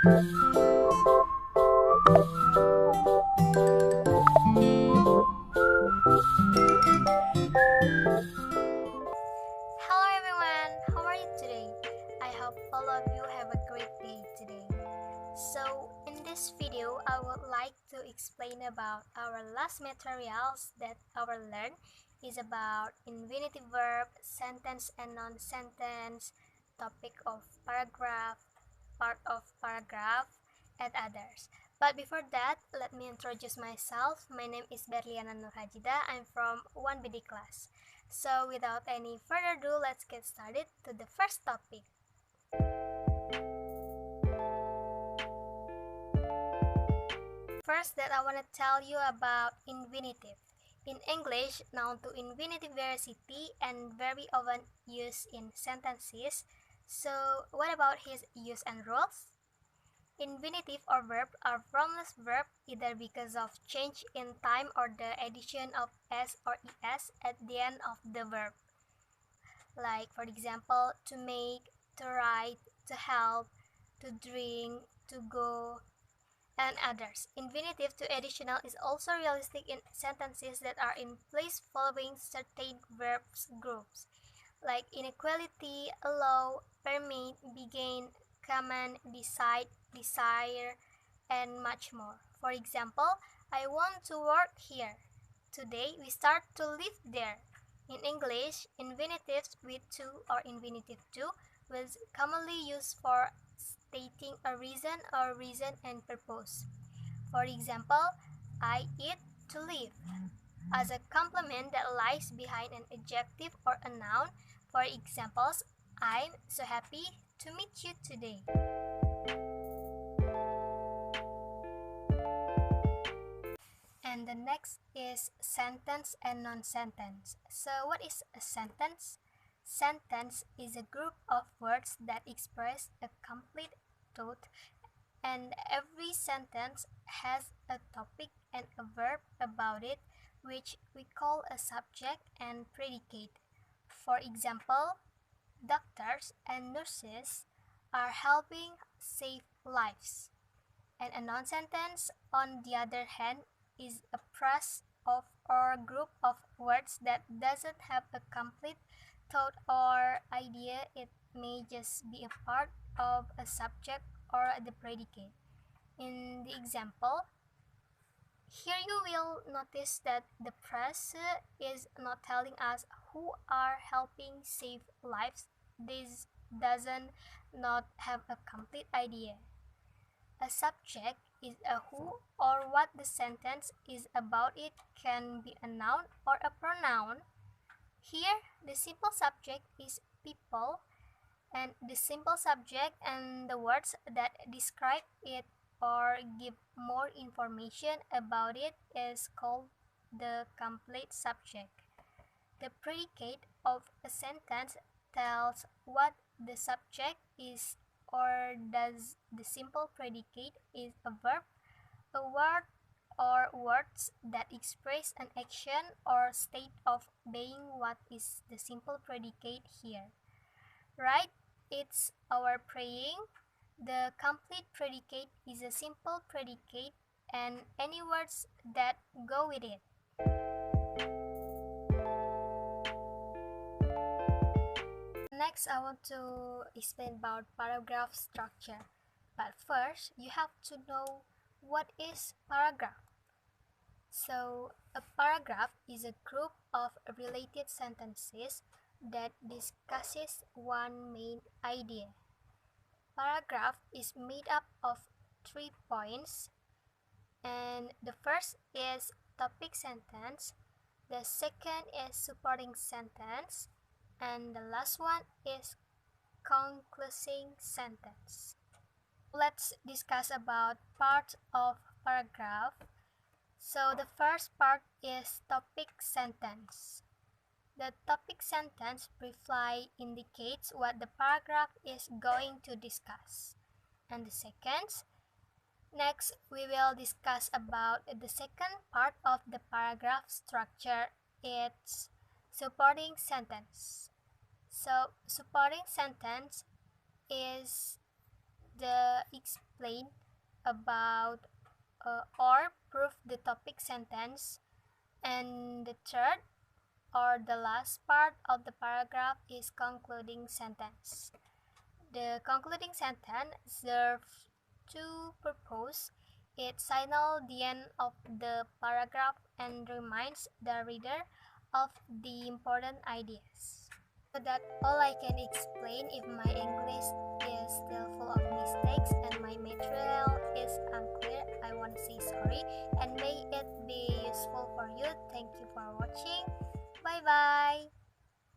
Hello everyone, how are you today? I hope all of you have a great day today. So, in this video, I would like to explain about our last materials that our learn is about infinitive verb, sentence and non-sentence, topic of paragraph, part of paragraph, and others. But before that, let me introduce myself. My name is Berliana Nurhajida. I'm from 1BD class. So without any further ado, let's get started to the first topic. First that I want to tell you about infinitive. In English, noun to infinitive varicity and very often used in sentences. So what about his use and rules? Infinitive or verb are formless verb either because of change in time or the addition of s or es at the end of the verb. Like for example, to make, to write, to help, to drink, to go, and others. Infinitive to additional is also realistic in sentences that are in place following certain verbs groups, like inequality, allow, permit, begin, command, decide, desire, and much more. For example, I want to work here. Today we start to live there. In English, infinitives with to or infinitive to was commonly used for stating a reason or reason and purpose. For example, I eat to live as a complement that lies behind an adjective or a noun. For examples, I'm so happy to meet you today. And the next is sentence and non-sentence. So what is a sentence? Sentence is a group of words that express a complete thought, and every sentence has a topic and a verb about it, which we call a subject and predicate. For example, doctors and nurses are helping save lives. And a non-sentence, on the other hand, is a phrase of or group of words that doesn't have a complete thought or idea. It may just be a part of a subject or the predicate. In the example, here you will notice that the phrase is not telling us who are helping save lives. This doesn't not have a complete idea. A subject is a who or what the sentence is about. It can be a noun or a pronoun. Here, the simple subject is people, and the simple subject and the words that describe it or give more information about it is called the complete subject. The predicate of a sentence tells what the subject is, or does the simple predicate is a verb, a word, or words that express an action or state of being. What is the simple predicate here? Right? It's our praying. The complete predicate is a simple predicate and any words that go with it. Next, I want to explain about paragraph structure. But first, you have to know what is paragraph. So, a paragraph is a group of related sentences that discusses one main idea. Paragraph is made up of 3 points, and the first is topic sentence, the second is supporting sentence, and the last one is concluding sentence. Let's discuss about part of paragraph. So the first part is topic sentence. The topic sentence briefly indicates what the paragraph is going to discuss. And the second, next we will discuss about the second part of the paragraph structure. It's supporting sentence. So supporting sentence is the explain about or prove the topic sentence. And the third or the last part of the paragraph is concluding sentence. The concluding sentence serves two purposes. It signals the end of the paragraph and reminds the reader of the important ideas. So that's all I can explain if my English is still full of mistakes.